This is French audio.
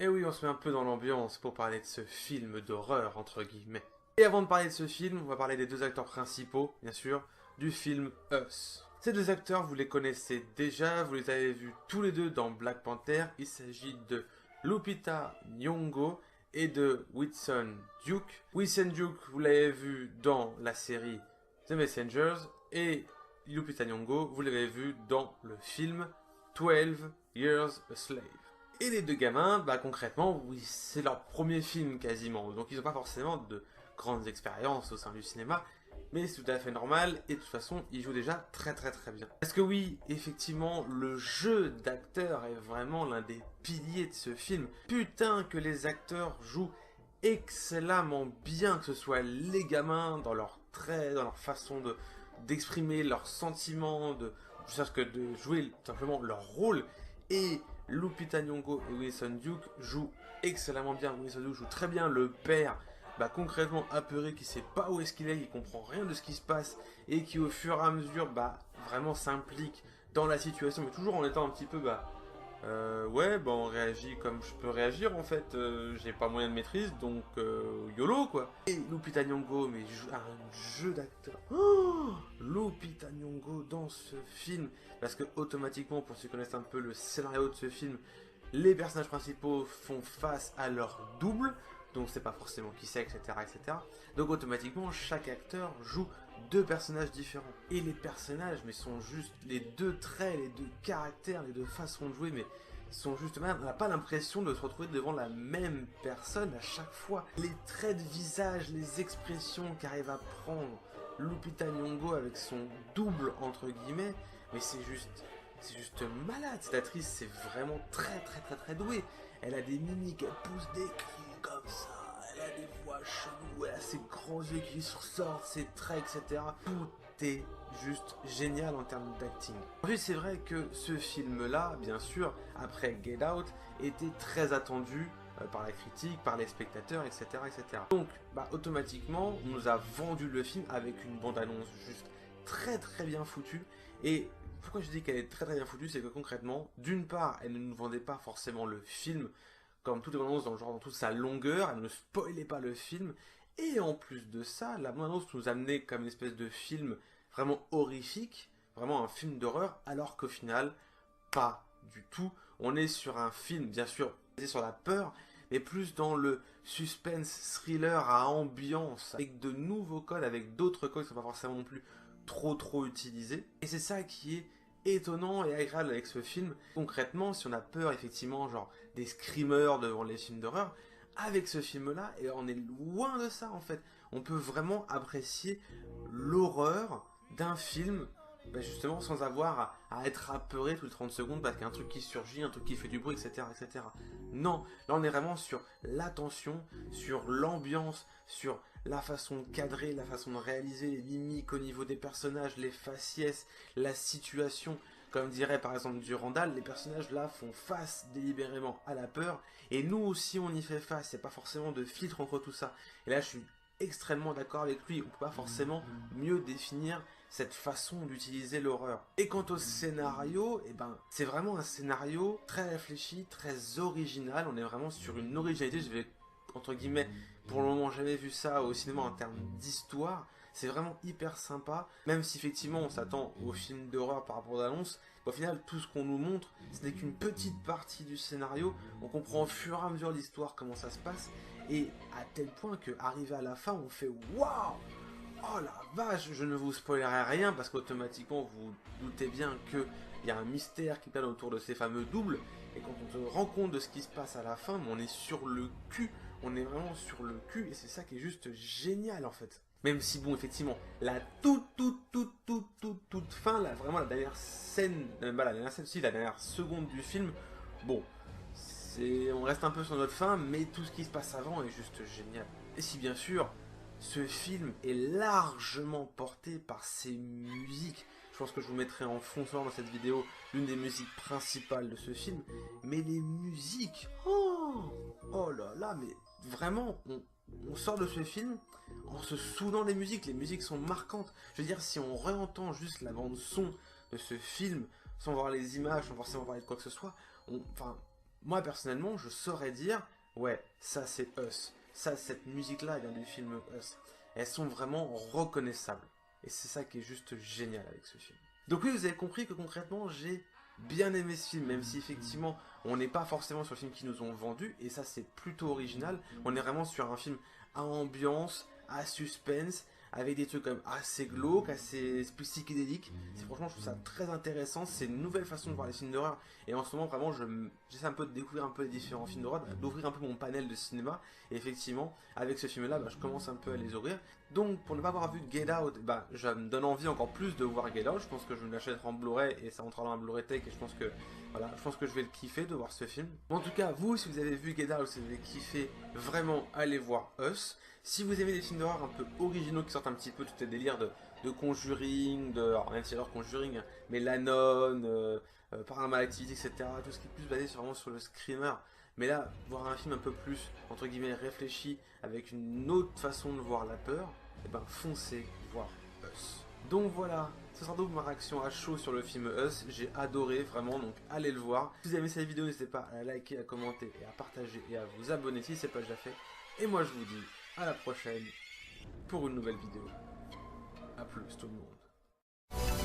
Et oui, on se met un peu dans l'ambiance pour parler de ce film d'horreur, entre guillemets. Et avant de parler de ce film, on va parler des deux acteurs principaux, bien sûr, du film Us. Ces deux acteurs, vous les connaissez déjà, vous les avez vus tous les deux dans Black Panther. Il s'agit de Lupita Nyong'o et de Winston Duke. Winston Duke, vous l'avez vu dans la série The Messengers, et Lupita Nyong'o, vous l'avez vu dans le film 12 Years a Slave. Et les deux gamins, bah concrètement, oui, c'est leur premier film quasiment, donc ils n'ont pas forcément de grandes expériences au sein du cinéma, mais c'est tout à fait normal, et de toute façon, ils jouent déjà très bien. Parce que oui, effectivement, le jeu d'acteur est vraiment l'un des piliers de ce film. Putain que les acteurs jouent excellemment bien, que ce soit les gamins, dans leurs traits, dans leur façon d'exprimer leurs sentiments, de jouer simplement leur rôle, et Lupita Nyong'o et Winston Duke jouent excellemment bien. Winston Duke joue très bien le père, concrètement apeuré, qui sait pas où est-ce qu'il est, il comprend rien de ce qui se passe, et qui au fur et à mesure, vraiment s'implique dans la situation, mais toujours en étant un petit peu, on réagit comme je peux réagir en fait, j'ai pas moyen de maîtrise, donc YOLO quoi. Et Lupita Nyong'o, mais il joue un jeu d'acteur. Oh, Lupita Nyong'o dans ce film, parce que automatiquement, pour ceux qui connaissent un peu le scénario de ce film, les personnages principaux font face à leur double, donc c'est pas forcément qui c'est, etc., etc. Donc automatiquement, chaque acteur joue deux personnages différents. Et les personnages, mais sont juste les deux traits, les deux caractères, les deux façons de jouer, mais sont juste, on n'a pas l'impression de se retrouver devant la même personne à chaque fois. Les traits de visage, les expressions qu'arrive à prendre Lupita Nyong'o avec son double entre guillemets, mais c'est juste malade. Cette actrice, c'est vraiment très douée. Elle a des mimiques, elle pousse des cris comme ça, elle a des voix cheloues, elle a ses grands yeux qui ressortent, ses traits, etc. Tout est juste génial en termes d'acting. Ensuite, c'est vrai que ce film-là, bien sûr, après Get Out, était très attendu par la critique, par les spectateurs, etc. etc. Donc, automatiquement, on nous a vendu le film avec une bande-annonce juste très bien foutue. Et pourquoi je dis qu'elle est très bien foutue, c'est que concrètement, d'une part, elle ne nous vendait pas forcément le film comme toutes les bandes-annonces dans toute sa longueur, elle ne spoilait pas le film, et en plus de ça, la bande-annonce nous amenait comme une espèce de film vraiment horrifique, vraiment un film d'horreur, alors qu'au final, pas du tout. On est sur un film, bien sûr, basé sur la peur, mais plus dans le suspense thriller à ambiance, avec de nouveaux codes, avec d'autres codes qui ne sont pas forcément non plus trop utilisés. Et c'est ça qui est étonnant et agréable avec ce film. Concrètement, si on a peur effectivement genre des screamers devant les films d'horreur, avec ce film-là, et on est loin de ça en fait. On peut vraiment apprécier l'horreur d'un film, justement sans avoir à être apeuré toutes les 30 secondes parce qu'il y a un truc qui surgit, un truc qui fait du bruit, etc., etc. Non, là on est vraiment sur l'attention, sur l'ambiance, sur la façon de cadrer, la façon de réaliser les mimiques au niveau des personnages, les faciès, la situation. Comme dirait par exemple Durandal, les personnages là font face délibérément à la peur, et nous aussi on y fait face, il n'y a pas forcément de filtre entre tout ça. Et là je suis extrêmement d'accord avec lui, on ne peut pas forcément mieux définir cette façon d'utiliser l'horreur. Et quant au scénario, c'est vraiment un scénario très réfléchi, très original, on est vraiment sur une originalité, je vais entre guillemets, pour le moment jamais vu ça au cinéma en termes d'histoire. C'est vraiment hyper sympa, même si effectivement on s'attend aux films d'horreur par rapport aux annonces. Au final, tout ce qu'on nous montre, ce n'est qu'une petite partie du scénario. On comprend au fur et à mesure l'histoire, comment ça se passe, et à tel point que arrivé à la fin, on fait waouh, oh la vache. Je ne vous spoilerai rien parce qu'automatiquement vous doutez bien qu'il y a un mystère qui plane autour de ces fameux doubles, et quand on se rend compte de ce qui se passe à la fin, on est sur le cul. On est vraiment sur le cul, et c'est ça qui est juste génial en fait. Même si bon, effectivement, la toute fin, là, vraiment la dernière scène, la dernière scène, si, la dernière seconde du film, bon, on reste un peu sur notre fin, mais tout ce qui se passe avant est juste génial. Et si bien sûr, ce film est largement porté par ses musiques. Je pense que je vous mettrai en fond sonore dans cette vidéo l'une des musiques principales de ce film. Mais les musiques, oh là là, mais vraiment, on sort de ce film en se souvenant des musiques. Les musiques sont marquantes. Je veux dire, si on réentend juste la bande son de ce film, sans voir les images, sans forcément parler de quoi que ce soit, moi personnellement, je saurais dire, ouais, ça c'est Us. Ça, cette musique-là, elle vient du film Us. Elles sont vraiment reconnaissables. Et c'est ça qui est juste génial avec ce film. Donc oui, vous avez compris que concrètement, j'ai bien aimé ce film, même si effectivement, on n'est pas forcément sur le film qu'ils nous ont vendu, et ça c'est plutôt original. On est vraiment sur un film à ambiance, à suspense, avec des trucs quand même assez glauques, assez psychédéliques. Franchement, je trouve ça très intéressant. C'est une nouvelle façon de voir les films d'horreur. Et en ce moment, vraiment, j'essaie un peu de découvrir un peu les différents films d'horreur, d'ouvrir un peu mon panel de cinéma. Et effectivement, avec ce film-là, je commence un peu à les ouvrir. Donc, pour ne pas avoir vu Get Out, ça me donne envie encore plus de voir Get Out. Je pense que je me l'achèterai en Blu-ray et ça rentrera dans un Blu-ray Tech. Et je pense que, voilà, je pense que je vais le kiffer de voir ce film. En tout cas, vous, si vous avez vu Get Out, si vous avez kiffé, vraiment, allez voir Us. Si vous aimez des films d'horreur un peu originaux qui sortent un petit peu de ce délire de Conjuring, alors même si alors Conjuring, mais l'Anon, Paranormal Activity, etc. Tout ce qui est plus basé vraiment sur le screamer. Mais là, voir un film un peu plus, entre guillemets, réfléchi, avec une autre façon de voir la peur, et ben foncez voir Us. Donc voilà, ce sera donc ma réaction à chaud sur le film Us. J'ai adoré vraiment, donc allez le voir. Si vous avez aimé cette vidéo, n'hésitez pas à la liker, à commenter et à partager et à vous abonner si ce n'est pas déjà fait. Et moi je vous dis à la prochaine pour une nouvelle vidéo. A plus tout le monde.